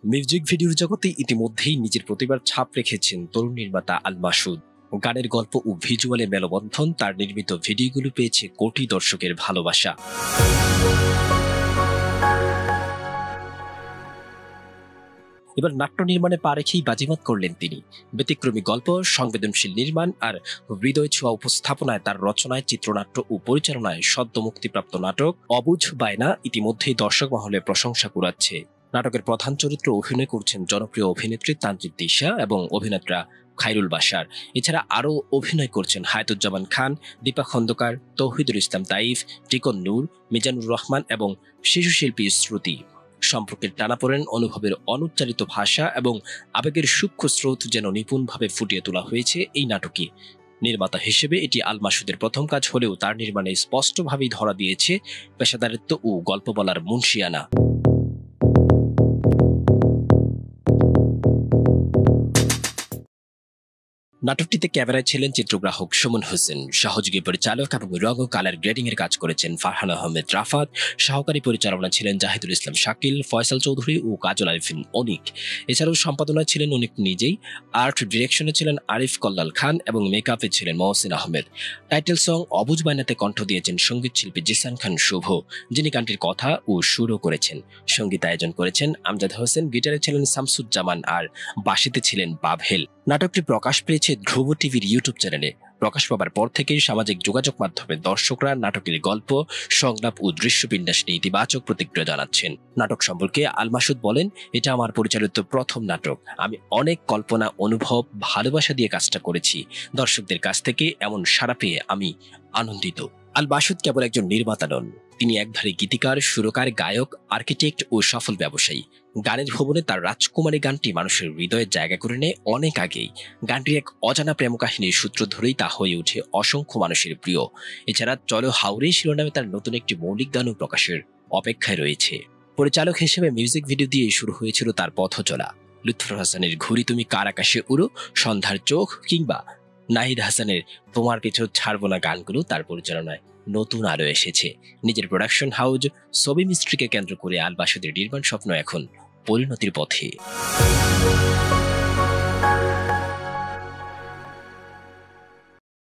Music ভিডিওর জগতে ইতিমধ্যেই নিজের প্রতিভার ছাপ রেখেছেন তরুণ নির্মাতা আল মাসুদ। গানের গল্প ও ভিজুয়ালের মেলবন্ধন তার নির্মিত ভিডিওগুলো পেয়েছে কোটি দর্শকের ভালোবাসা। এবার নাট্য নির্মাণে পা রেখেই বাজিমাত করলেন তিনি। ব্যতিক্রমী গল্প, সংবেদনশীল নির্মাণ আর হৃদয় ছোঁয়া উপস্থাপনায় তার রচনায়, চিত্রনাট্য ও পরিচালনায় সদ্য মুক্তিপ্রাপ্ত নাটক অবুঝ বায়না ইতিমধ্যেই দর্শক মহলে প্রশংসা কুড়াচ্ছে। নাটকের প্রধান চরিত্রে অভিনয় করছেন জনপ্রিয় অভিনেত্রী তানজিদ তিশা এবং অভিনেতা খায়রুল বাশার। এছাড়া আরও অভিনয় করছেন হায়াতুজ্জামান খান, দীপা খন্দকার, তৌহিদুল ইসলাম তাইফ, টিকন নূর, মিজানুর রহমান এবং শিশুশিল্পী শ্রুতি। সম্পর্কের টানাপোড়েন, অনুভবের অনুচ্চারিত ভাষা এবং আবেগের সূক্ষ্ম স্রোত যেন নিপুণভাবে ফুটিয়ে তোলা হয়েছে এই নাটকে। নির্মাতা হিসেবে এটি আল মাসুদের প্রথম কাজ হলেও তার নির্মাণে স্পষ্টভাবেই ধরা দিয়েছে পেশাদারিত্ব ও গল্প বলার মুনশিয়ানা। নাটকটিতে ক্যামেরায় ছিলেন চিত্রগ্রাহক সুমন হোসেন, সহযোগী পরিচালক এবং রং ও কালার গ্রেডিং এর কাজ করেছেন ফারহান আহমেদ রাফাত, সহকারী পরিচালনা ছিলেন জাহিদুল ইসলাম শাকিল, ফয়সাল চৌধুরী ও কাজল আরিফিন অনিক। এছাড়াও সম্পাদনায় ছিলেন অনিক নিজেই, আর্ট ডিরেকশনে ছিলেন আরিফ কল্লাল খান এবং মেকআপে ছিলেন মহসিন আহমেদ। টাইটেল সং অবুঝ বায়নাতে কণ্ঠ দিয়েছেন সঙ্গীত শিল্পী জিসান খান শুভ, যিনি গানটির কথা ও সুরও করেছেন। সঙ্গীত আয়োজন করেছেন আমজাদ হোসেন, গিটারে ছিলেন শামসুজ্জামান আর বাঁশিতে ছিলেন বাবহেল। নাটকটি প্রকাশ পেয়েছে ধ্রুব টিভির ইউটিউব চ্যানেলে। প্রকাশ পাবার পর থেকেই সামাজিক যোগাযোগ মাধ্যমে দর্শকরা নাটকের গল্প, সংলাপ ও দৃশ্যবিন্যাস নিয়ে ইতিবাচক প্রতিক্রিয়া জানাচ্ছেন। নাটক সম্পর্কে আল মাসুদ বলেন, এটা আমার পরিচালিত প্রথম নাটক। আমি অনেক কল্পনা, অনুভব, ভালোবাসা দিয়ে কাজটা করেছি। দর্শকদের কাছ থেকে এমন সাড়া পেয়ে আমি আনন্দিত। আল মাসুদ কেবল একজন নির্মাতা নন, তিনি একধারে গীতিকার, সুরকার, গায়ক, আর্কিটেক্ট ও সফল ব্যবসায়ী। গানের ভবনে তার রাজকুমারী গানটি মানুষের হৃদয়ে জায়গা করে নেয় অনেক আগেই। গানটির এক অজানা প্রেম কাহিনীর সূত্র ধরেই তা হয়ে ওঠে অসংখ্য মানুষের প্রিয়। এছাড়া চলো হাওরে শিরোনামে তার নতুন একটি মৌলিক গানও প্রকাশের অপেক্ষায় রয়েছে। পরিচালক হিসেবে মিউজিক ভিডিও দিয়ে শুরু হয়েছিল তার পথ চলা। লুৎফর হাসানের ঘুড়ি তুমি কার আকাশে উড়ো, সন্ধ্যার চোখ কিংবা নাহিদ হাসানের তোমার পিছু ছাড়বো না গানগুলো তার পরিচালনায় নতুন আলো এসেছে। নিজের প্রোডাকশন হাউস ছবি মিস্ট্রিকে কেন্দ্র করে আল মাসুদের নির্মাণ স্বপ্ন এখন পরিণতির পথে।